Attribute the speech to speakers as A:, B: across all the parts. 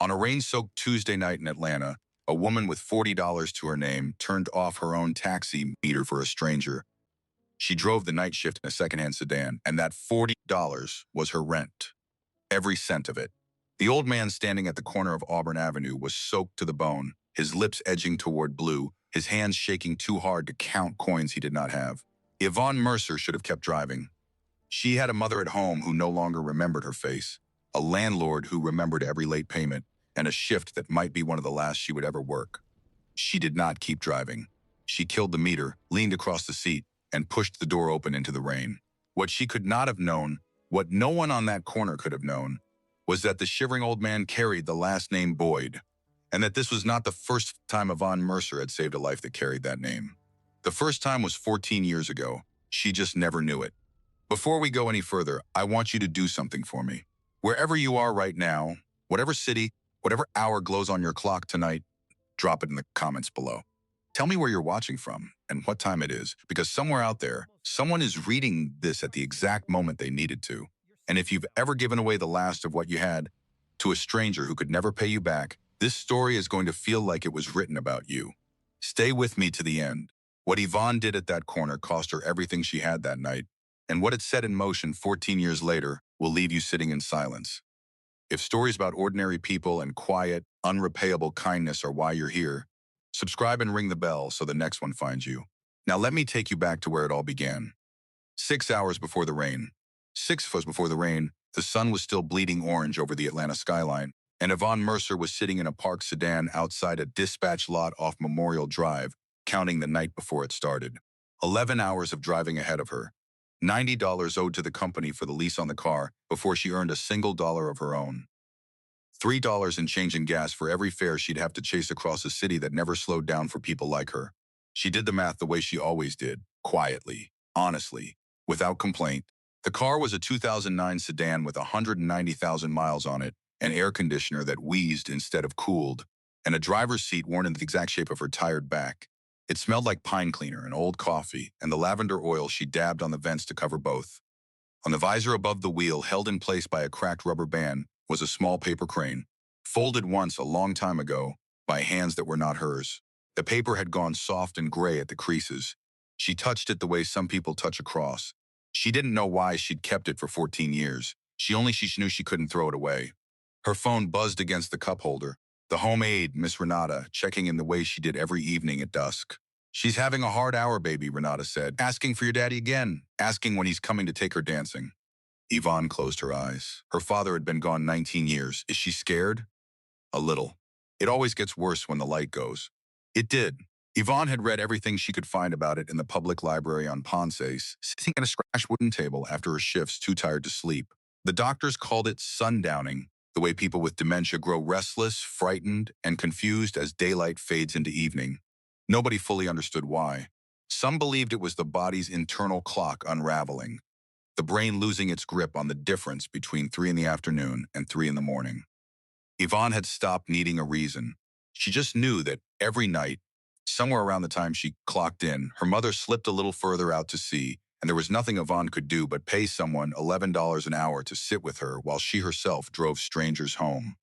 A: On a rain-soaked Tuesday night in Atlanta, a woman with $40 to her name turned off her own taxi meter for a stranger. She drove the night shift in a secondhand sedan, and that $40 was her rent. Every cent of it. The old man standing at the corner of Auburn Avenue was soaked to the bone, his lips edging toward blue, his hands shaking too hard to count coins he did not have. Yvonne Mercer should have kept driving. She had a mother at home who no longer remembered her face, a landlord who remembered every late payment, and a shift that might be one of the last she would ever work. She did not keep driving. She killed the meter, leaned across the seat, and pushed the door open into the rain. What she could not have known, what no one on that corner could have known, was that the shivering old man carried the last name Boyd, and that this was not the first time Yvonne Mercer had saved a life that carried that name. The first time was 14 years ago. She just never knew it. Before we go any further, I want you to do something for me. Wherever you are right now, whatever city, whatever hour glows on your clock tonight, drop it in the comments below. Tell me where you're watching from and what time it is, because somewhere out there, someone is reading this at the exact moment they needed to. And if you've ever given away the last of what you had to a stranger who could never pay you back, this story is going to feel like it was written about you. Stay with me to the end. What Yvonne did at that corner cost her everything she had that night, and what it set in motion 14 years later will leave you sitting in silence. If stories about ordinary people and quiet, unrepayable kindness are why you're here, subscribe and ring the bell so the next one finds you. Now let me take you back to where it all began. 6 hours before the rain. 6 hours before the rain, the sun was still bleeding orange over the Atlanta skyline, and Yvonne Mercer was sitting in a parked sedan outside a dispatch lot off Memorial Drive, counting the night before it started. 11 hours of driving ahead of her. $90 owed to the company for the lease on the car before she earned a single dollar of her own. $3 in change in gas for every fare she'd have to chase across a city that never slowed down for people like her. She did the math the way she always did, quietly, honestly, without complaint. The car was a 2009 sedan with 190,000 miles on it, an air conditioner that wheezed instead of cooled, and a driver's seat worn in the exact shape of her tired back. It smelled like pine cleaner and old coffee, and the lavender oil she dabbed on the vents to cover both. On the visor above the wheel, held in place by a cracked rubber band, was a small paper crane, folded once a long time ago by hands that were not hers. The paper had gone soft and gray at the creases. She touched it the way some people touch a cross. She didn't know why she'd kept it for 14 years. She knew she couldn't throw it away. Her phone buzzed against the cup holder. The homemade Miss Renata, checking in the way she did every evening at dusk. "She's having a hard hour, baby," Renata said. "Asking for your daddy again. Asking when he's coming to take her dancing." Yvonne closed her eyes. Her father had been gone 19 years. Is she scared? A little. It always gets worse when the light goes. It did. Yvonne had read everything she could find about it in the public library on Ponce, sitting at a scratched wooden table after her shifts, too tired to sleep. The doctors called it sundowning, the way people with dementia grow restless, frightened, and confused as daylight fades into evening. Nobody fully understood why. Some believed it was the body's internal clock unraveling, the brain losing its grip on the difference between 3 in the afternoon and 3 in the morning. Yvonne had stopped needing a reason. She just knew that every night, somewhere around the time she clocked in, her mother slipped a little further out to sea, and there was nothing Yvonne could do but pay someone $11 an hour to sit with her while she herself drove strangers home.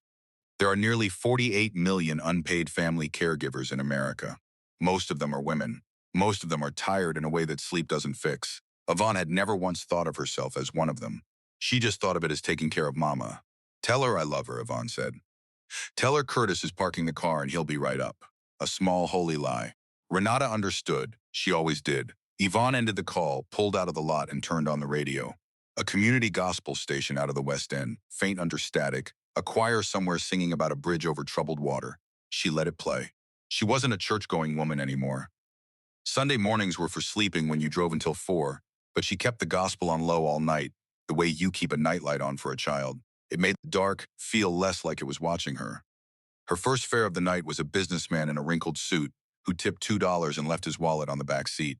A: There are nearly 48 million unpaid family caregivers in America. Most of them are women. Most of them are tired in a way that sleep doesn't fix. Yvonne had never once thought of herself as one of them. She just thought of it as taking care of Mama. "Tell her I love her," Yvonne said. "Tell her Curtis is parking the car and he'll be right up." A small, holy lie. Renata understood. She always did. Yvonne ended the call, pulled out of the lot, and turned on the radio. A community gospel station out of the West End, faint under static, a choir somewhere singing about a bridge over troubled water. She let it play. She wasn't a church-going woman anymore. Sunday mornings were for sleeping when you drove until 4, but she kept the gospel on low all night, the way you keep a nightlight on for a child. It made the dark feel less like it was watching her. Her first fare of the night was a businessman in a wrinkled suit who tipped $2 and left his wallet on the back seat.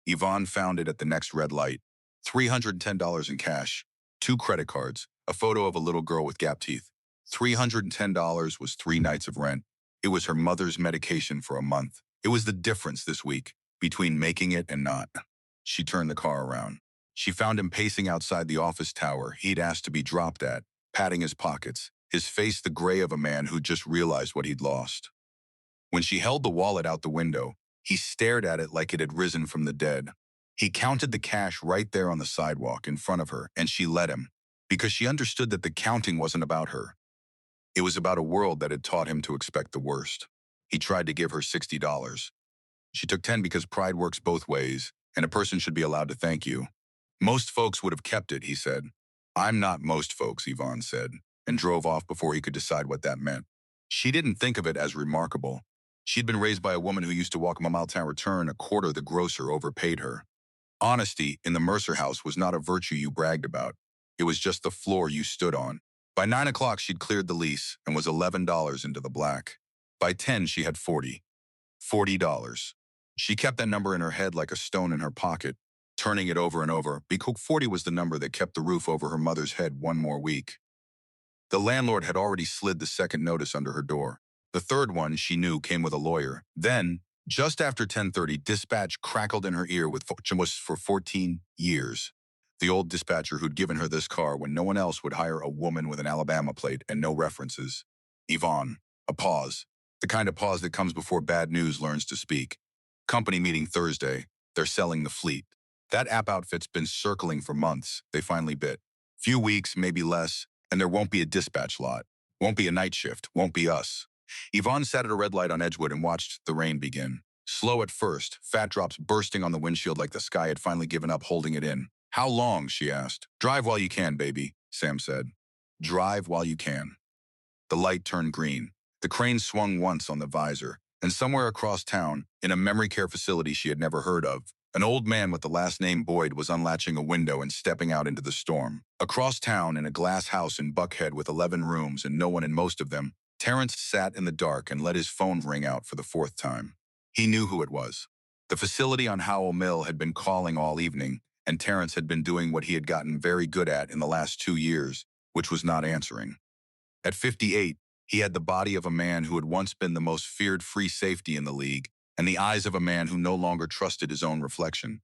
A: Yvonne found it at the next red light. $310 in cash, 2 credit cards, a photo of a little girl with gap teeth. $310 was 3 nights of rent. It was her mother's medication for a month. It was the difference this week between making it and not. She turned the car around. She found him pacing outside the office tower he'd asked to be dropped at, patting his pockets, his face the gray of a man who just realized what he'd lost. When she held the wallet out the window, he stared at it like it had risen from the dead. He counted the cash right there on the sidewalk in front of her, and she let him, because she understood that the counting wasn't about her. It was about a world that had taught him to expect the worst. He tried to give her $60. She took 10 because pride works both ways, and a person should be allowed to thank you. Most folks would have kept it, he said. I'm not most folks, Yvonne said, and drove off before he could decide what that meant. She didn't think of it as remarkable. She'd been raised by a woman who used to walk a mile town return a quarter the grocer overpaid her. Honesty in the Mercer house was not a virtue you bragged about. It was just the floor you stood on. By 9 o'clock, she'd cleared the lease and was $11 into the black. By 10, she had $40. She kept that number in her head like a stone in her pocket, turning it over and over, because 40 was the number that kept the roof over her mother's head one more week. The landlord had already slid the second notice under her door. The third one, she knew, came with a lawyer. Then, just after 10:30, dispatch crackled in her ear with was for 14 years. The old dispatcher who'd given her this car when no one else would hire a woman with an Alabama plate and no references. Yvonne. A pause. The kind of pause that comes before bad news learns to speak. Company meeting Thursday. They're selling the fleet. That app outfit's been circling for months. They finally bit. Few weeks, maybe less, and there won't be a dispatch lot. Won't be a night shift. Won't be us. Yvonne sat at a red light on Edgewood and watched the rain begin. Slow at first, fat drops bursting on the windshield like the sky had finally given up holding it in. How long, she asked. Drive while you can, baby, Sam said. Drive while you can. The light turned green. The crane swung once on the visor, and somewhere across town, in a memory care facility she had never heard of, an old man with the last name Boyd was unlatching a window and stepping out into the storm. Across town, in a glass house in Buckhead with 11 rooms and no one in most of them, Terrence sat in the dark and let his phone ring out for the fourth time. He knew who it was. The facility on Howell Mill had been calling all evening, and Terrence had been doing what he had gotten very good at in the last 2 years, which was not answering. At 58, he had the body of a man who had once been the most feared free safety in the league, and the eyes of a man who no longer trusted his own reflection.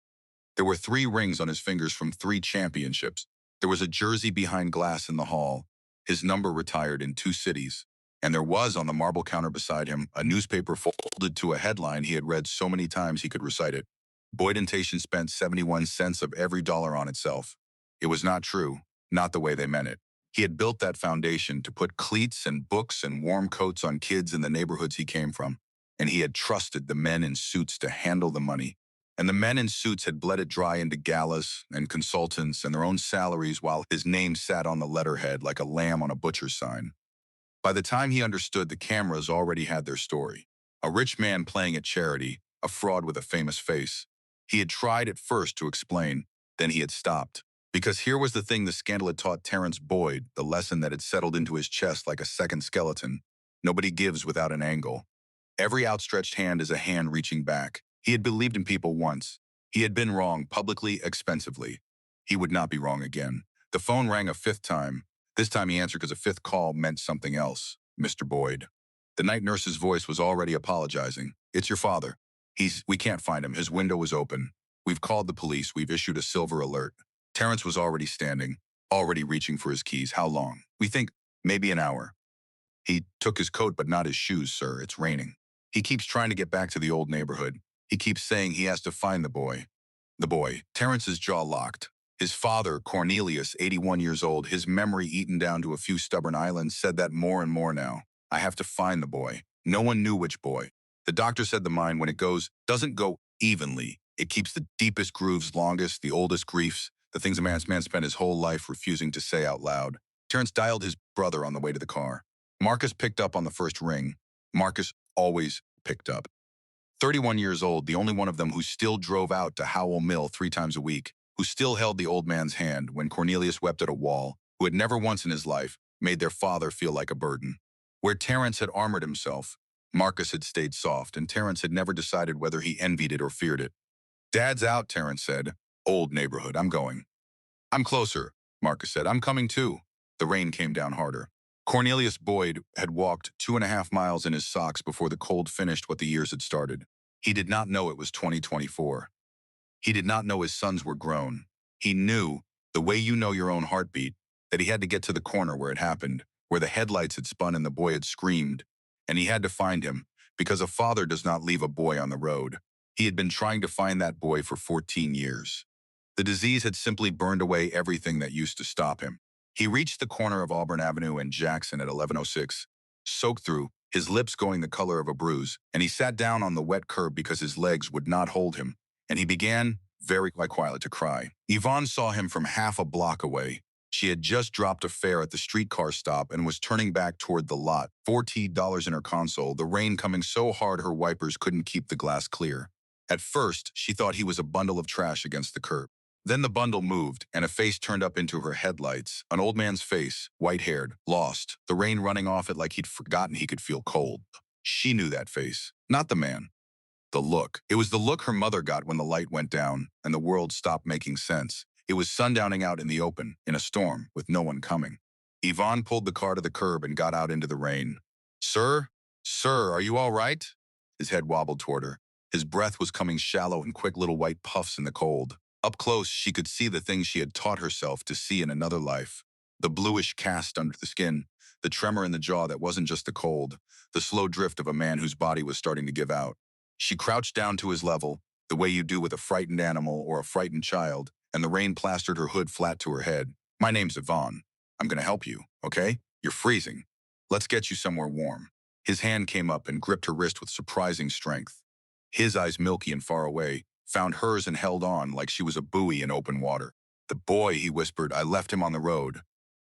A: There were 3 rings on his fingers from 3 championships. There was a jersey behind glass in the hall, his number retired in 2 cities, and there was on the marble counter beside him a newspaper folded to a headline he had read so many times he could recite it. Boydentation spent 71 cents of every dollar on itself. It was not true, not the way they meant it. He had built that foundation to put cleats and books and warm coats on kids in the neighborhoods he came from, and he had trusted the men in suits to handle the money. And the men in suits had bled it dry into galas and consultants and their own salaries while his name sat on the letterhead like a lamb on a butcher's sign. By the time he understood, the cameras already had their story. A rich man playing at charity, a fraud with a famous face. He had tried at first to explain, then he had stopped. Because here was the thing the scandal had taught Terrence Boyd, the lesson that had settled into his chest like a second skeleton. Nobody gives without an angle. Every outstretched hand is a hand reaching back. He had believed in people once. He had been wrong publicly, expensively. He would not be wrong again. The phone rang a 5th time. This time he answered because a 5th call meant something else. Mr. Boyd. The night nurse's voice was already apologizing. It's your father. We can't find him. His window was open. We've called the police. We've issued a silver alert. Terrence was already standing, already reaching for his keys. How long? We think maybe an hour. He took his coat, but not his shoes, sir. It's raining. He keeps trying to get back to the old neighborhood. He keeps saying he has to find the boy. The boy. Terrence's jaw locked. His father, Cornelius, 81 years old, his memory eaten down to a few stubborn islands, said that more and more now. I have to find the boy. No one knew which boy. The doctor said the mind, when it doesn't go evenly. It keeps the deepest grooves longest, the oldest griefs, the things a man spent his whole life refusing to say out loud. Terrence dialed his brother on the way to the car. Marcus picked up on the first ring. Marcus always picked up. 31 years old, the only one of them who still drove out to Howell Mill 3 times a week, who still held the old man's hand when Cornelius wept at a wall, who had never once in his life made their father feel like a burden. Where Terrence had armored himself, Marcus had stayed soft, and Terrence had never decided whether he envied it or feared it. Dad's out, Terrence said. Old neighborhood, I'm going. I'm closer, Marcus said. I'm coming too. The rain came down harder. Cornelius Boyd had walked 2.5 miles in his socks before the cold finished what the years had started. He did not know it was 2024. He did not know his sons were grown. He knew, the way you know your own heartbeat, that he had to get to the corner where it happened, where the headlights had spun and the boy had screamed, and he had to find him because a father does not leave a boy on the road. He had been trying to find that boy for 14 years. The disease had simply burned away everything that used to stop him. He reached the corner of Auburn Avenue and Jackson at 11:06, soaked through, his lips going the color of a bruise, and he sat down on the wet curb because his legs would not hold him, and he began, very quietly, to cry. Yvonne saw him from half a block away. She had just dropped a fare at the streetcar stop and was turning back toward the lot, $40 in her console, the rain coming so hard her wipers couldn't keep the glass clear. At first, she thought he was a bundle of trash against the curb. Then the bundle moved, and a face turned up into her headlights. An old man's face, white-haired, lost, the rain running off it like he'd forgotten he could feel cold. She knew that face, not the man. The look. It was the look her mother got when the light went down and the world stopped making sense. It was sundowning out in the open, in a storm, with no one coming. Yvonne pulled the car to the curb and got out into the rain. Sir? Sir, are you all right? His head wobbled toward her. His breath was coming shallow in quick little white puffs in the cold. Up close, she could see the things she had taught herself to see in another life. The bluish cast under the skin, the tremor in the jaw that wasn't just the cold, the slow drift of a man whose body was starting to give out. She crouched down to his level, the way you do with a frightened animal or a frightened child, and the rain plastered her hood flat to her head. My name's Yvonne. I'm going to help you, okay? You're freezing. Let's get you somewhere warm. His hand came up and gripped her wrist with surprising strength. His eyes, milky and far away, found hers and held on like she was a buoy in open water. The boy, he whispered, I left him on the road.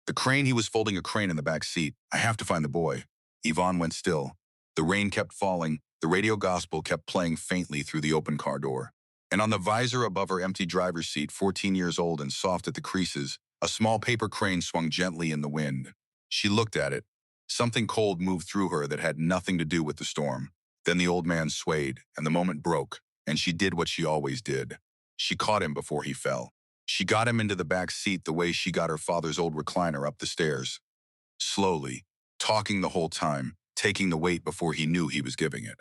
A: The crane, he was folding a crane in the back seat. I have to find the boy. Yvonne went still. The rain kept falling. The radio gospel kept playing faintly through the open car door. And on the visor above her empty driver's seat, 14 years old and soft at the creases, a small paper crane swung gently in the wind. She looked at it. Something cold moved through her that had nothing to do with the storm. Then the old man swayed, and the moment broke, and she did what she always did. She caught him before he fell. She got him into the back seat the way she got her father's old recliner up the stairs. Slowly, talking the whole time, taking the weight before he knew he was giving it.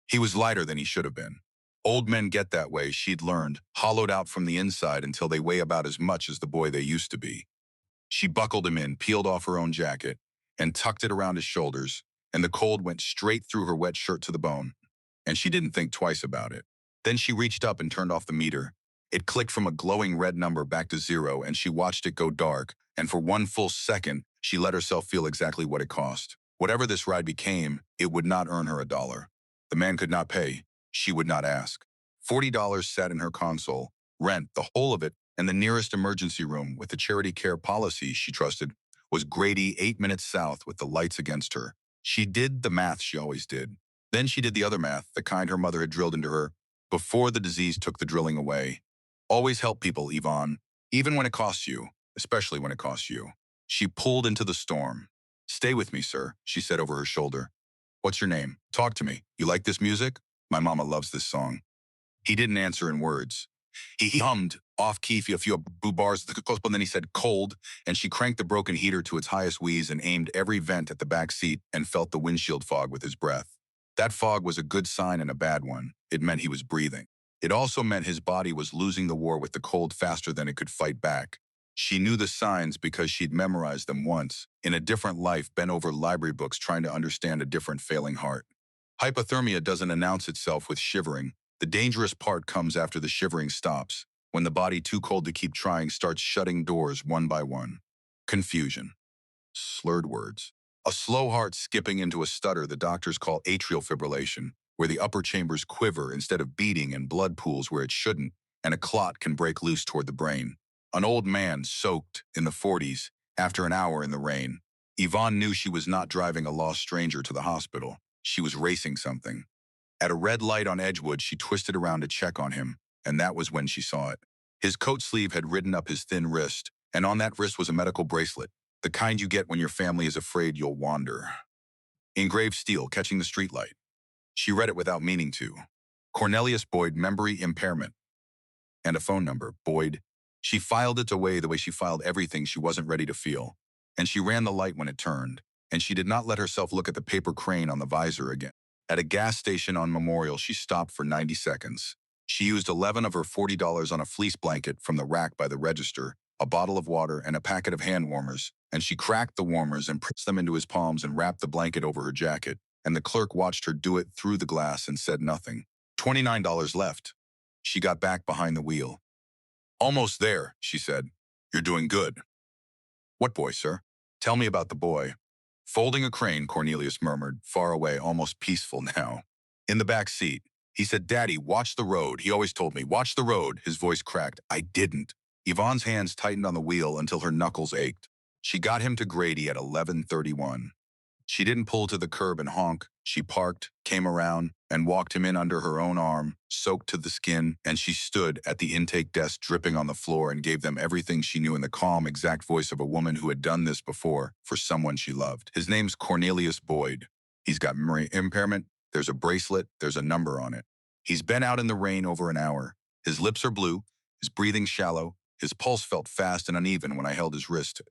A: He was lighter than he should have been. Old men get that way, she'd learned, hollowed out from the inside until they weigh about as much as the boy they used to be. She buckled him in, peeled off her own jacket, and tucked it around his shoulders, and the cold went straight through her wet shirt to the bone. And she didn't think twice about it. Then she reached up and turned off the meter. It clicked from a glowing red number back to 0, and she watched it go dark, and for one full second, she let herself feel exactly what it cost. Whatever this ride became, it would not earn her $1. The man could not pay. She would not ask. $40 sat in her console, rent, the whole of it, and the nearest emergency room with the charity care policy she trusted was Grady 8 minutes south with the lights against her. She did the math she always did. Then she did the other math, the kind her mother had drilled into her, before the disease took the drilling away. Always help people, Yvonne, even when it costs you, especially when it costs you. She pulled into the storm. Stay with me, sir, she said over her shoulder. What's your name? Talk to me. You like this music? My mama loves this song. He didn't answer in words. He hummed off-key a few boo bars, and then he said cold, and she cranked the broken heater to its highest wheeze and aimed every vent at the back seat and felt the windshield fog with his breath. That fog was a good sign and a bad one. It meant he was breathing. It also meant his body was losing the war with the cold faster than it could fight back. She knew the signs because she'd memorized them once, in a different life, bent over library books trying to understand a different failing heart. Hypothermia doesn't announce itself with shivering. The dangerous part comes after the shivering stops, when the body too cold to keep trying starts shutting doors one by one. Confusion. Slurred words. A slow heart skipping into a stutter the doctors call atrial fibrillation, where the upper chambers quiver instead of beating and blood pools where it shouldn't, and a clot can break loose toward the brain. An old man, soaked, in the 40s, after an hour in the rain. Yvonne knew she was not driving a lost stranger to the hospital. She was racing something. At a red light on Edgewood, she twisted around to check on him, and that was when she saw it. His coat sleeve had ridden up his thin wrist, and on that wrist was a medical bracelet, the kind you get when your family is afraid you'll wander. Engraved steel, catching the streetlight. She read it without meaning to. Cornelius Boyd, memory impairment. And a phone number, Boyd. She filed it away the way she filed everything she wasn't ready to feel. And she ran the light when it turned, and she did not let herself look at the paper crane on the visor again. At a gas station on Memorial, she stopped for 90 seconds. She used 11 of her $40 on a fleece blanket from the rack by the register, a bottle of water, and a packet of hand warmers, and she cracked the warmers and pressed them into his palms and wrapped the blanket over her jacket, and the clerk watched her do it through the glass and said nothing. $29 left. She got back behind the wheel. Almost there, she said. You're doing good. What boy, sir? Tell me about the boy. Folding a crane, Cornelius murmured, far away, almost peaceful now. In the back seat, he said, Daddy, watch the road. He always told me, watch the road. His voice cracked. I didn't. Yvonne's hands tightened on the wheel until her knuckles ached. She got him to Grady at 11:31. She didn't pull to the curb and honk. She parked, came around, and walked him in under her own arm, soaked to the skin, and she stood at the intake desk dripping on the floor and gave them everything she knew in the calm, exact voice of a woman who had done this before for someone she loved. His name's Cornelius Boyd. He's got memory impairment. There's a bracelet. There's a number on it. He's been out in the rain over an hour. His lips are blue. His breathing shallow. His pulse felt fast and uneven when I held his wrist.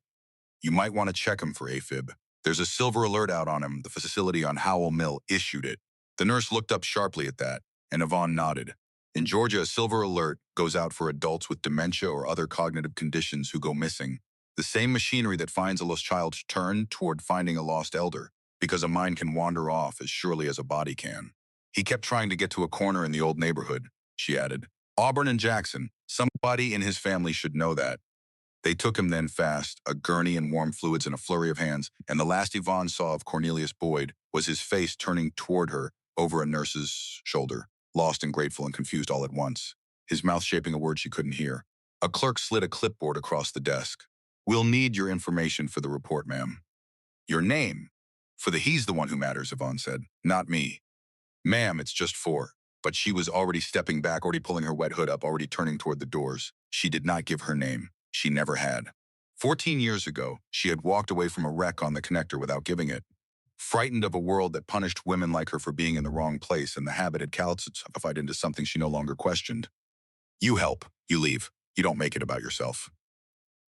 A: You might want to check him for AFib. There's a silver alert out on him. The facility on Howell Mill issued it. The nurse looked up sharply at that, and Yvonne nodded. In Georgia, a silver alert goes out for adults with dementia or other cognitive conditions who go missing. The same machinery that finds a lost child turned toward finding a lost elder, because a mind can wander off as surely as a body can. He kept trying to get to a corner in the old neighborhood, she added. Auburn and Jackson. Somebody in his family should know that. They took him then fast, a gurney and warm fluids and a flurry of hands, and the last Yvonne saw of Cornelius Boyd was his face turning toward her over a nurse's shoulder, lost and grateful and confused all at once, his mouth shaping a word she couldn't hear. A clerk slid a clipboard across the desk. We'll need your information for the report, ma'am. Your name? He's the one who matters, Yvonne said, not me. Ma'am, it's just for. But she was already stepping back, already pulling her wet hood up, already turning toward the doors. She did not give her name. She never had. 14 years ago, she had walked away from a wreck on the connector without giving it. Frightened of a world that punished women like her for being in the wrong place, and the habit had calcified into something she no longer questioned. You help, you leave, you don't make it about yourself.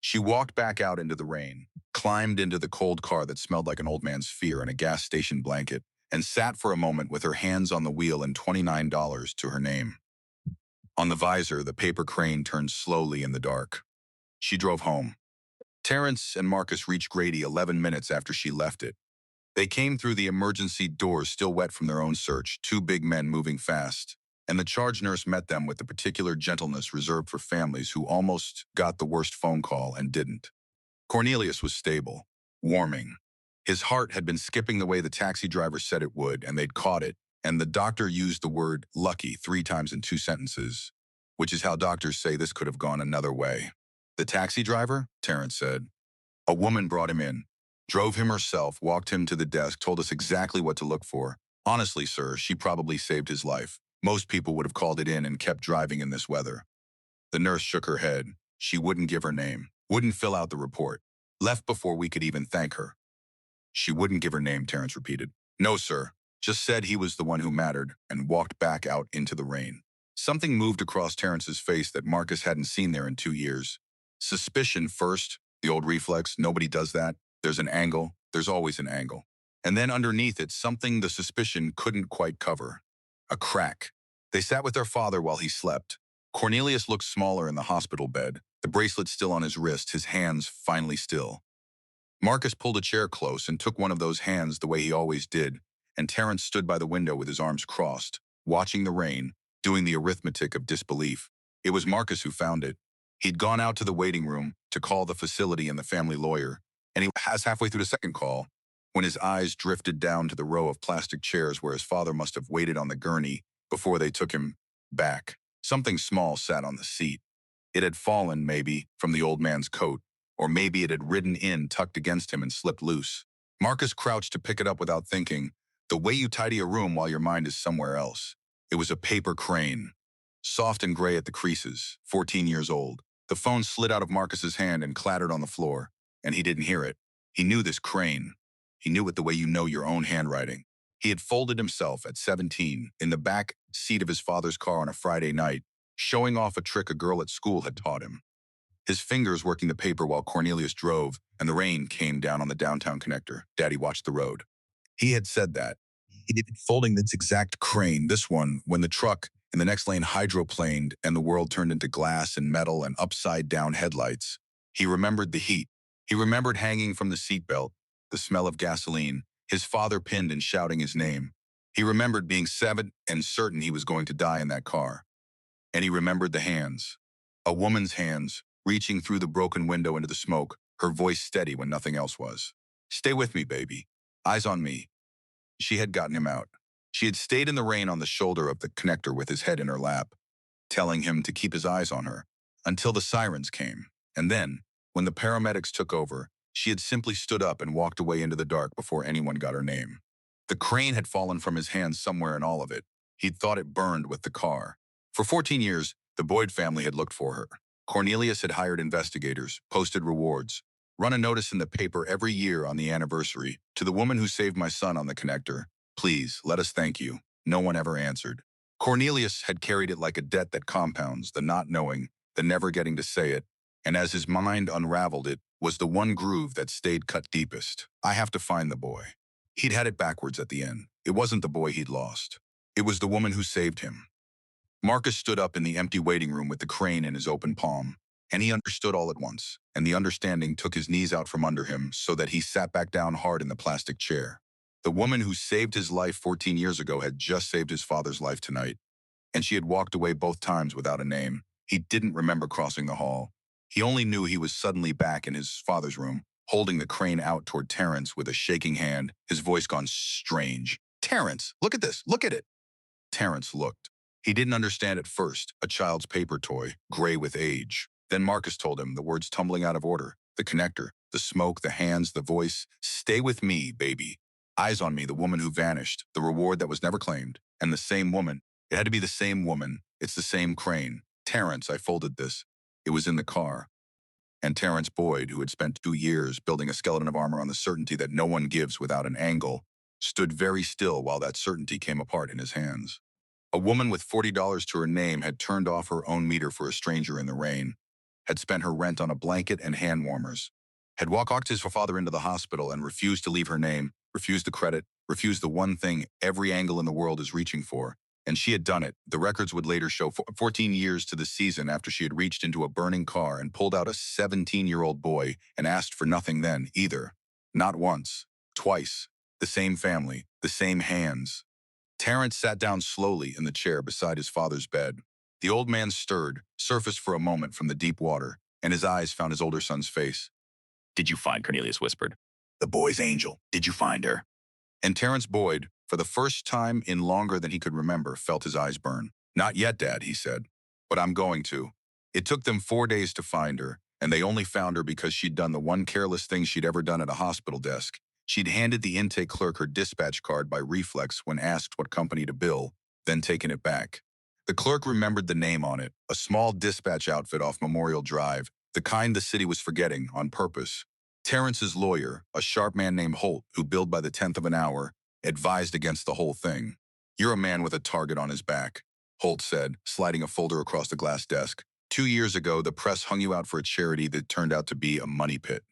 A: She walked back out into the rain, climbed into the cold car that smelled like an old man's fear and a gas station blanket, and sat for a moment with her hands on the wheel and $29 to her name. On the visor, the paper crane turned slowly in the dark. She drove home. Terrence and Marcus reached Grady 11 minutes after she left it. They came through the emergency doors still wet from their own search, two big men moving fast, and the charge nurse met them with the particular gentleness reserved for families who almost got the worst phone call and didn't. Cornelius was stable, warming. His heart had been skipping the way the taxi driver said it would, and they'd caught it, and the doctor used the word lucky 3 times in 2 sentences, which is how doctors say this could have gone another way. The taxi driver? Terrence said. A woman brought him in, drove him herself, walked him to the desk, told us exactly what to look for. Honestly, sir, she probably saved his life. Most people would have called it in and kept driving in this weather. The nurse shook her head. She wouldn't give her name, wouldn't fill out the report. Left before we could even thank her. She wouldn't give her name, Terrence repeated. No, sir. Just said he was the one who mattered and walked back out into the rain. Something moved across Terrence's face that Marcus hadn't seen there in 2 years. Suspicion first, the old reflex, nobody does that. There's an angle, there's always an angle. And then underneath it, something the suspicion couldn't quite cover. A crack. They sat with their father while he slept. Cornelius looked smaller in the hospital bed, the bracelet still on his wrist, his hands finally still. Marcus pulled a chair close and took one of those hands the way he always did, and Terrence stood by the window with his arms crossed, watching the rain, doing the arithmetic of disbelief. It was Marcus who found it. He'd gone out to the waiting room to call the facility and the family lawyer, and he was halfway through the second call when his eyes drifted down to the row of plastic chairs where his father must have waited on the gurney before they took him back. Something small sat on the seat. It had fallen, maybe, from the old man's coat, or maybe it had ridden in, tucked against him, and slipped loose. Marcus crouched to pick it up without thinking, the way you tidy a room while your mind is somewhere else. It was a paper crane, soft and gray at the creases, 14 years old. The phone slid out of Marcus's hand and clattered on the floor, and he didn't hear it. He knew this crane. He knew it the way you know your own handwriting. He had folded himself at 17 in the back seat of his father's car on a Friday night, showing off a trick a girl at school had taught him. His fingers working the paper while Cornelius drove, and the rain came down on the downtown connector. Daddy watched the road. He had said that. He had been folding this exact crane, this one, when the truck in the next lane hydroplaned and the world turned into glass and metal and upside-down headlights. He remembered the heat. He remembered hanging from the seatbelt, the smell of gasoline, his father pinned and shouting his name. He remembered being 7 and certain he was going to die in that car. And he remembered the hands. A woman's hands, reaching through the broken window into the smoke, her voice steady when nothing else was. Stay with me, baby. Eyes on me. She had gotten him out. She had stayed in the rain on the shoulder of the connector with his head in her lap, telling him to keep his eyes on her, until the sirens came. And then, when the paramedics took over, she had simply stood up and walked away into the dark before anyone got her name. The crane had fallen from his hands somewhere in all of it. He'd thought it burned with the car. For 14 years, the Boyd family had looked for her. Cornelius had hired investigators, posted rewards, run a notice in the paper every year on the anniversary. To the woman who saved my son on the connector, please, let us thank you. No one ever answered. Cornelius had carried it like a debt that compounds, the not knowing, the never getting to say it, and as his mind unraveled it, was the one groove that stayed cut deepest. I have to find the boy. He'd had it backwards at the end. It wasn't the boy he'd lost. It was the woman who saved him. Marcus stood up in the empty waiting room with the crane in his open palm, and he understood all at once, and the understanding took his knees out from under him so that he sat back down hard in the plastic chair. The woman who saved his life 14 years ago had just saved his father's life tonight, and she had walked away both times without a name. He didn't remember crossing the hall. He only knew he was suddenly back in his father's room, holding the crane out toward Terrence with a shaking hand, his voice gone strange. Terrence, look at this, look at it. Terrence looked. He didn't understand at first, a child's paper toy, gray with age. Then Marcus told him, the words tumbling out of order, the connector, the smoke, the hands, the voice. Stay with me, baby. Eyes on me, the woman who vanished, the reward that was never claimed, and the same woman. It had to be the same woman. It's the same crane. Terrence, I folded this. It was in the car. And Terrence Boyd, who had spent 2 years building a skeleton of armor on the certainty that no one gives without an angle, stood very still while that certainty came apart in his hands. A woman with $40 to her name had turned off her own meter for a stranger in the rain, had spent her rent on a blanket and hand warmers, had walked his father into the hospital and refused to leave her name, refused the credit, refused the one thing every angle in the world is reaching for. And she had done it. The records would later show 14 years to the season after she had reached into a burning car and pulled out a 17-year-old boy and asked for nothing then either. Not once, twice. The same family, the same hands. Terrence sat down slowly in the chair beside his father's bed. The old man stirred, surfaced for a moment from the deep water, and his eyes found his older son's face.
B: Did you find, Cornelius whispered.
A: The boy's angel. Did you find her? And Terrence Boyd, for the first time in longer than he could remember, felt his eyes burn. Not yet, Dad, he said. But I'm going to. It took them 4 days to find her, and they only found her because she'd done the one careless thing she'd ever done at a hospital desk. She'd handed the intake clerk her dispatch card by reflex when asked what company to bill, then taken it back. The clerk remembered the name on it, a small dispatch outfit off Memorial Drive, the kind the city was forgetting on purpose. Terrence's lawyer, a sharp man named Holt, who billed by the 10th of an hour, advised against the whole thing. You're a man with a target on his back, Holt said, sliding a folder across the glass desk. 2 years ago, the press hung you out for a charity that turned out to be a money pit.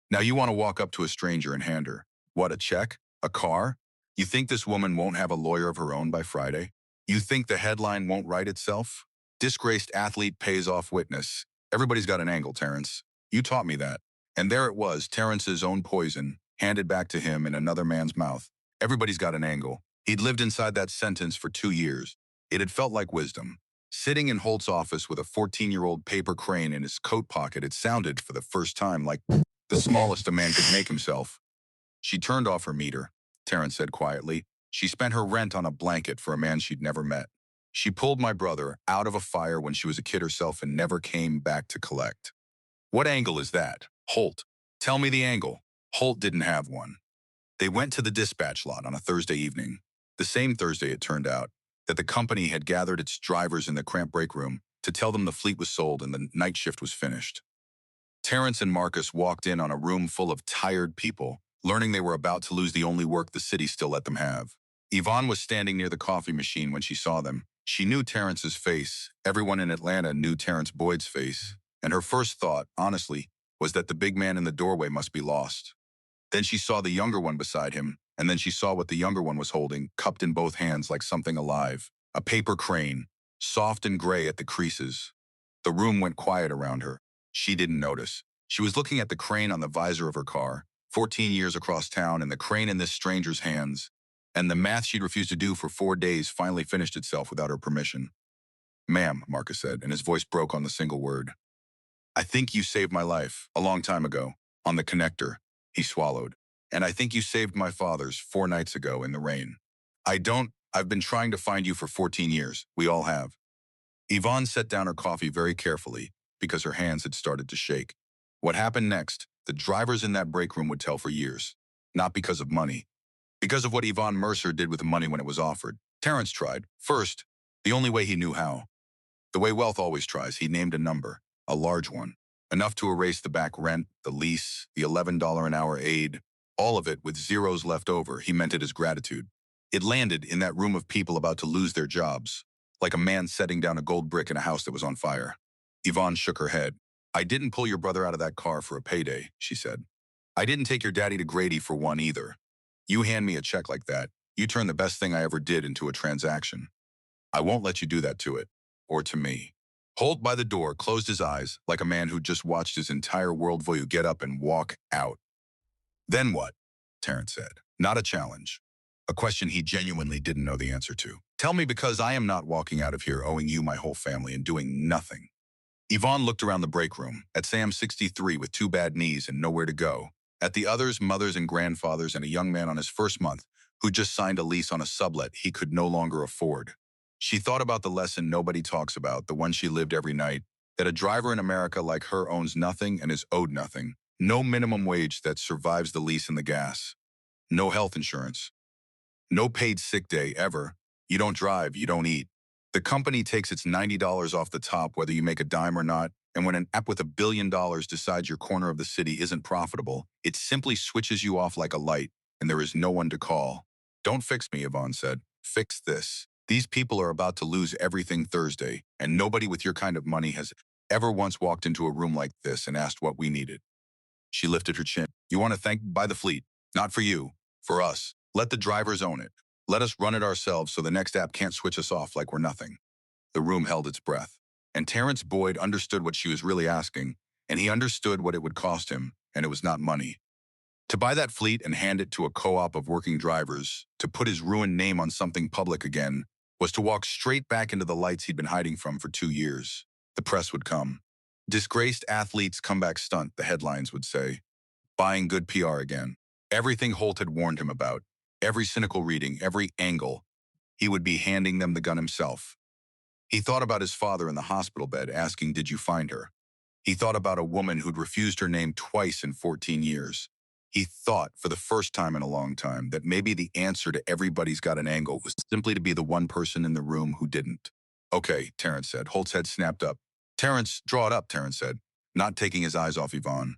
A: Now you want to walk up to a stranger and hand her. What, a check? A car? You think this woman won't have a lawyer of her own by Friday? You think the headline won't write itself? Disgraced athlete pays off witness. Everybody's got an angle, Terrence. You taught me that. And there it was, Terrence's own poison, handed back to him in another man's mouth. Everybody's got an angle. He'd lived inside that sentence for 2 years. It had felt like wisdom. Sitting in Holt's office with a 14-year-old paper crane in his coat pocket, it sounded, for the first time, like the smallest a man could make himself. She turned off her meter, Terrence said quietly. She spent her rent on a blanket for a man she'd never met. She pulled my brother out of a fire when she was a kid herself and never came back to collect. What angle is that? Holt. Tell me the angle. Holt didn't have one. They went to the dispatch lot on a Thursday evening. The same Thursday, it turned out, that the company had gathered its drivers in the cramped break room to tell them the fleet was sold and the night shift was finished. Terrence and Marcus walked in on a room full of tired people, learning they were about to lose the only work the city still let them have. Yvonne was standing near the coffee machine when she saw them. She knew Terrence's face. Everyone in Atlanta knew Terrence Boyd's face. And her first thought, honestly, was that the big man in the doorway must be lost. Then she saw the younger one beside him, and then she saw what the younger one was holding, cupped in both hands like something alive. A paper crane, soft and gray at the creases. The room went quiet around her. She didn't notice. She was looking at the crane on the visor of her car, 14 years across town, and the crane in this stranger's hands. And the math she'd refused to do for 4 days finally finished itself without her permission. Ma'am, Marcus said, and his voice broke on the single word. I think you saved my life a long time ago, on the connector. He swallowed. And I think you saved my father's 4 nights ago in the rain. I've been trying to find you for 14 years. We all have. Yvonne set down her coffee very carefully because her hands had started to shake. What happened next, the drivers in that break room would tell for years. Not because of money. Because of what Yvonne Mercer did with the money when it was offered. Terrence tried, first, the only way he knew how. The way wealth always tries, he named a number, a large one. Enough to erase the back rent, the lease, the $11 an hour aid, all of it with zeros left over. He meant it as gratitude. It landed in that room of people about to lose their jobs, like a man setting down a gold brick in a house that was on fire. Yvonne shook her head. I didn't pull your brother out of that car for a payday, she said. I didn't take your daddy to Grady for one either. You hand me a check like that, you turn the best thing I ever did into a transaction. I won't let you do that to it, or to me. Holt by the door closed his eyes like a man who just watched his entire worldview get up and walk out. Then what? Terrence said. Not a challenge. A question he genuinely didn't know the answer to. Tell me, because I am not walking out of here owing you my whole family and doing nothing. Yvonne looked around the break room, at Sam 63 with 2 bad knees and nowhere to go, at the others, mothers and grandfathers, and a young man on his first month who just signed a lease on a sublet he could no longer afford. She thought about the lesson nobody talks about, the one she lived every night, that a driver in America like her owns nothing and is owed nothing. No minimum wage that survives the lease and the gas. No health insurance. No paid sick day, ever. You don't drive, you don't eat. The company takes its $90 off the top whether you make a dime or not, and when an app with $1 billion decides your corner of the city isn't profitable, it simply switches you off like a light, and there is no one to call. Don't fix me, Yvonne said. Fix this. These people are about to lose everything Thursday, and nobody with your kind of money has ever once walked into a room like this and asked what we needed. She lifted her chin. You want to thank by the fleet? Not for you. For us. Let the drivers own it. Let us run it ourselves so the next app can't switch us off like we're nothing. The room held its breath. And Terrence Boyd understood what she was really asking, and he understood what it would cost him, and it was not money. To buy that fleet and hand it to a co-op of working drivers, to put his ruined name on something public again, was to walk straight back into the lights he'd been hiding from for 2 years. The press would come. Disgraced athlete's comeback stunt, the headlines would say. Buying good PR again. Everything Holt had warned him about. Every cynical reading, every angle. He would be handing them the gun himself. He thought about his father in the hospital bed asking, did you find her? He thought about a woman who'd refused her name twice in 14 years. He thought, for the first time in a long time, that maybe the answer to everybody's got an angle was simply to be the one person in the room who didn't. Okay, Terrence said. Holt's head snapped up. Terrence, draw it up, Terrence said, not taking his eyes off Yvonne.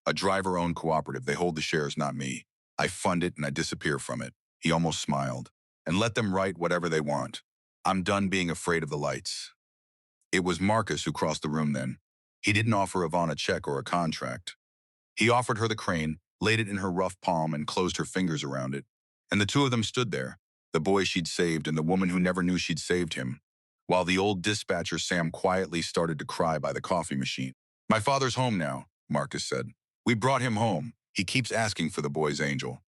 A: A driver-owned cooperative. They hold the shares, not me. I fund it and I disappear from it. He almost smiled. And let them write whatever they want. I'm done being afraid of the lights. It was Marcus who crossed the room then. He didn't offer Yvonne a check or a contract. He offered her the crane, laid it in her rough palm, and closed her fingers around it. And the two of them stood there, the boy she'd saved and the woman who never knew she'd saved him, while the old dispatcher Sam quietly started to cry by the coffee machine. My father's home now, Marcus said. We brought him home. He keeps asking for the boy's angel.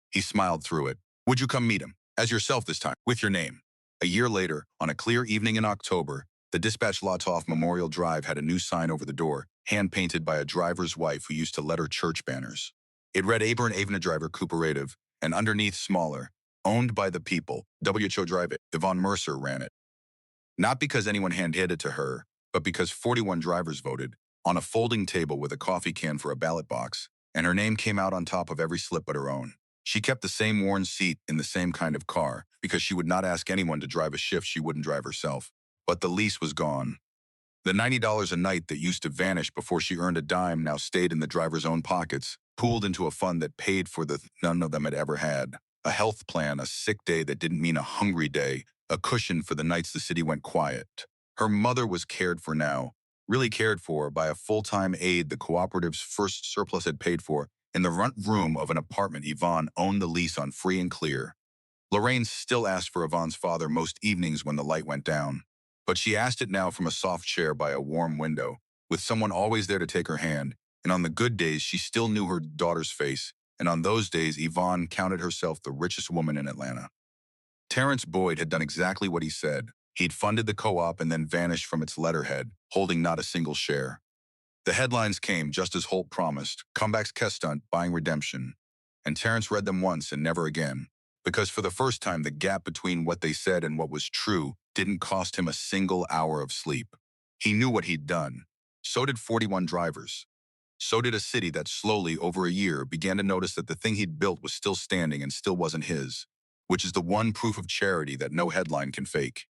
A: He smiled through it. Would you come meet him? As yourself this time, with your name. A year later, on a clear evening in October, the dispatch lot off Memorial Drive had a new sign over the door, hand-painted by a driver's wife who used to letter church banners. It read Aber and Avena Driver Cooperative, and underneath smaller, owned by the people, WHO Drive it. Yvonne Mercer ran it. Not because anyone handed it to her, but because 41 drivers voted, on a folding table with a coffee can for a ballot box, and her name came out on top of every slip but her own. She kept the same worn seat in the same kind of car because she would not ask anyone to drive a shift she wouldn't drive herself. But the lease was gone. The $90 a night that used to vanish before she earned a dime now stayed in the driver's own pockets, pooled into a fund that paid for the none of them had ever had. A health plan, a sick day that didn't mean a hungry day, a cushion for the nights the city went quiet. Her mother was cared for now, really cared for by a full-time aide the cooperative's first surplus had paid for. In the front room of an apartment Yvonne owned the lease on free and clear. Lorraine still asked for Yvonne's father most evenings when the light went down. But she asked it now from a soft chair by a warm window, with someone always there to take her hand, And on the good days, she still knew her daughter's face. And on those days, Yvonne counted herself the richest woman in Atlanta. Terrence Boyd had done exactly what he said. He'd funded the co-op and then vanished from its letterhead, holding not a single share. The headlines came just as Holt promised, comebacks Kestunt buying redemption. And Terrence read them once and never again. Because for the first time, the gap between what they said and what was true didn't cost him a single hour of sleep. He knew what he'd done. So did 41 drivers. So did a city that slowly, over a year, began to notice that the thing he'd built was still standing and still wasn't his, which is the one proof of charity that no headline can fake.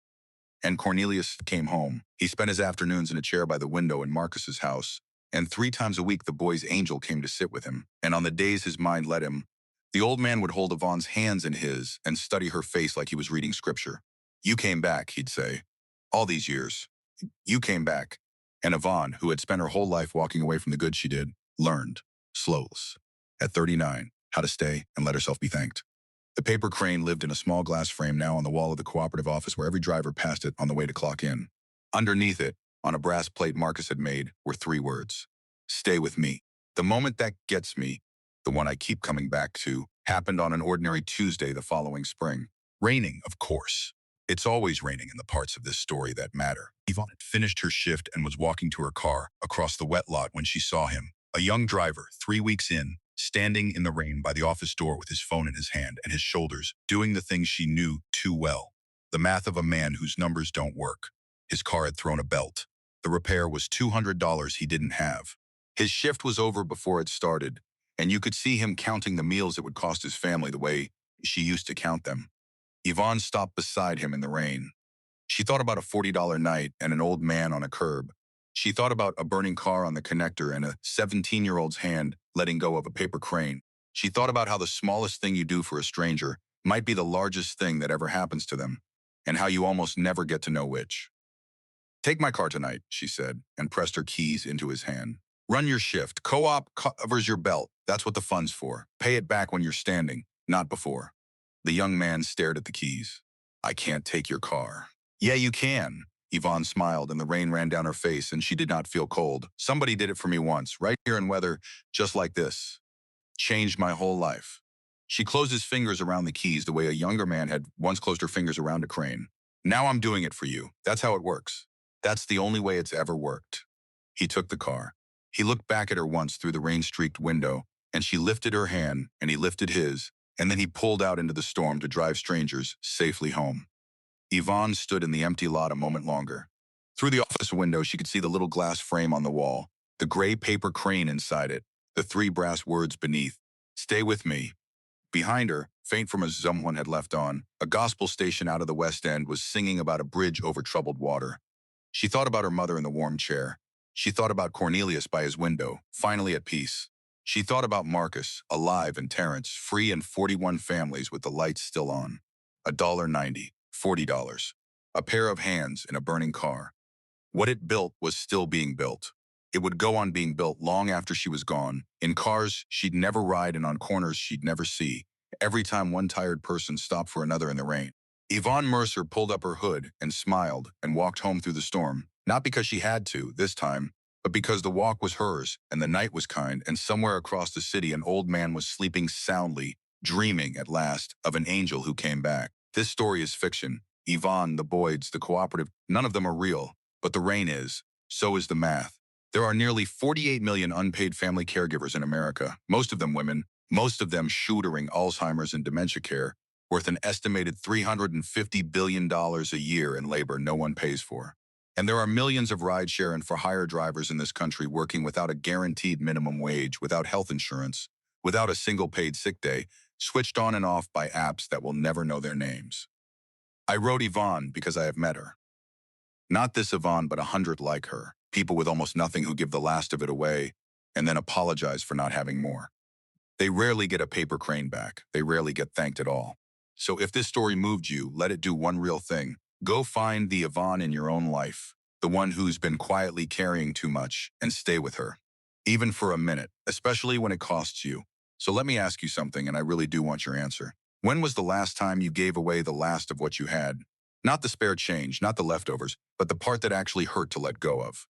A: And Cornelius came home. He spent his afternoons in a chair by the window in Marcus's house, and 3 times a week the boy's angel came to sit with him. And on the days his mind led him, the old man would hold Yvonne's hands in his and study her face like he was reading scripture. "You came back," he'd say. "All these years. You came back." And Yvonne, who had spent her whole life walking away from the good she did, learned, slowly, at 39, how to stay and let herself be thanked. The paper crane lived in a small glass frame now on the wall of the cooperative office where every driver passed it on the way to clock in. Underneath it, on a brass plate Marcus had made, were 3 words. "Stay with me." The moment that gets me, the one I keep coming back to, happened on an ordinary Tuesday the following spring. Raining, of course. It's always raining in the parts of this story that matter. Yvonne had finished her shift and was walking to her car across the wet lot when she saw him, a young driver, 3 weeks in, standing in the rain by the office door with his phone in his hand and his shoulders, doing the things she knew too well. The math of a man whose numbers don't work. His car had thrown a belt. The repair was $200 he didn't have. His shift was over before it started, and you could see him counting the meals it would cost his family the way she used to count them. Yvonne stopped beside him in the rain. She thought about a $40 night and an old man on a curb. She thought about a burning car on the connector and a 17-year-old's hand letting go of a paper crane. She thought about how the smallest thing you do for a stranger might be the largest thing that ever happens to them, and how you almost never get to know which. "Take my car tonight," she said, and pressed her keys into his hand. "Run your shift. Co-op covers your belt. That's what the fund's for. Pay it back when you're standing, not before." The young man stared at the keys. "I can't take your car." "Yeah, you can." Yvonne smiled and the rain ran down her face and she did not feel cold. "Somebody did it for me once, right here in weather just like this. Changed my whole life." She closed his fingers around the keys the way a younger man had once closed her fingers around a crane. "Now I'm doing it for you. That's how it works. That's the only way it's ever worked." He took the car. He looked back at her once through the rain-streaked window, and she lifted her hand and he lifted his, and then he pulled out into the storm to drive strangers safely home. Yvonne stood in the empty lot a moment longer. Through the office window, she could see the little glass frame on the wall, the gray paper crane inside it, the 3 brass words beneath, "Stay with me." Behind her, faint from a someone had left on, a gospel station out of the West End was singing about a bridge over troubled water. She thought about her mother in the warm chair. She thought about Cornelius by his window, finally at peace. She thought about Marcus, alive, and Terrence, free, and 41 families with the lights still on. $1.90, $40. A pair of hands in a burning car. What it built was still being built. It would go on being built long after she was gone, in cars she'd never ride and on corners she'd never see, every time one tired person stopped for another in the rain. Yvonne Mercer pulled up her hood and smiled and walked home through the storm, not because she had to, this time, but because the walk was hers and the night was kind, and somewhere across the city an old man was sleeping soundly, dreaming, at last, of an angel who came back. This story is fiction. Yvonne, the Boyds, the cooperative, none of them are real, but the rain is. So is the math. There are nearly 48 million unpaid family caregivers in America, most of them women, most of them shouldering Alzheimer's and dementia care, worth an estimated $350 billion a year in labor no one pays for. And there are millions of rideshare and for-hire drivers in this country working without a guaranteed minimum wage, without health insurance, without a single paid sick day, switched on and off by apps that will never know their names. I wrote Yvonne because I have met her. Not this Yvonne, but 100 like her, people with almost nothing who give the last of it away and then apologize for not having more. They rarely get a paper crane back. They rarely get thanked at all. So if this story moved you, let it do one real thing. Go find the Yvonne in your own life, the one who's been quietly carrying too much, and stay with her. Even for a minute, especially when it costs you. So let me ask you something, and I really do want your answer. When was the last time you gave away the last of what you had? Not the spare change, not the leftovers, but the part that actually hurt to let go of.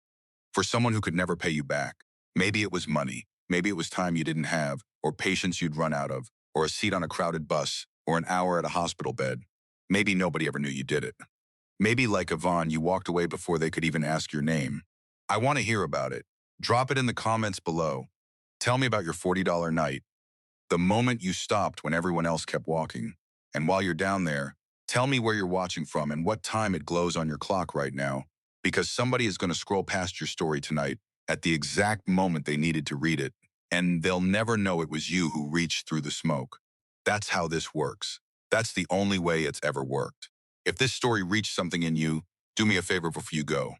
A: For someone who could never pay you back. Maybe it was money. Maybe it was time you didn't have, or patience you'd run out of, or a seat on a crowded bus, or an hour at a hospital bed. Maybe nobody ever knew you did it. Maybe, like Yvonne, you walked away before they could even ask your name. I want to hear about it. Drop it in the comments below. Tell me about your $40 night, the moment you stopped when everyone else kept walking. And while you're down there, tell me where you're watching from and what time it glows on your clock right now, because somebody is going to scroll past your story tonight at the exact moment they needed to read it, and they'll never know it was you who reached through the smoke. That's how this works. That's the only way it's ever worked. If this story reached something in you, do me a favor before you go.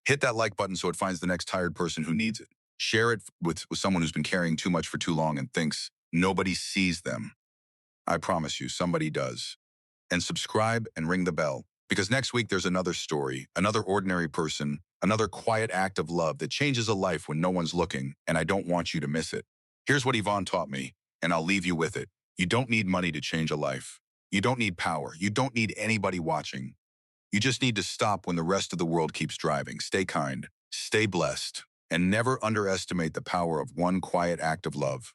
A: Hit that like button so it finds the next tired person who needs it. Share it with someone who's been carrying too much for too long and thinks nobody sees them. I promise you, somebody does. And subscribe and ring the bell, because next week there's another story, another ordinary person, another quiet act of love that changes a life when no one's looking, and I don't want you to miss it. Here's what Yvonne taught me, and I'll leave you with it. You don't need money to change a life. You don't need power. You don't need anybody watching. You just need to stop when the rest of the world keeps driving. Stay kind, stay blessed, and never underestimate the power of one quiet act of love.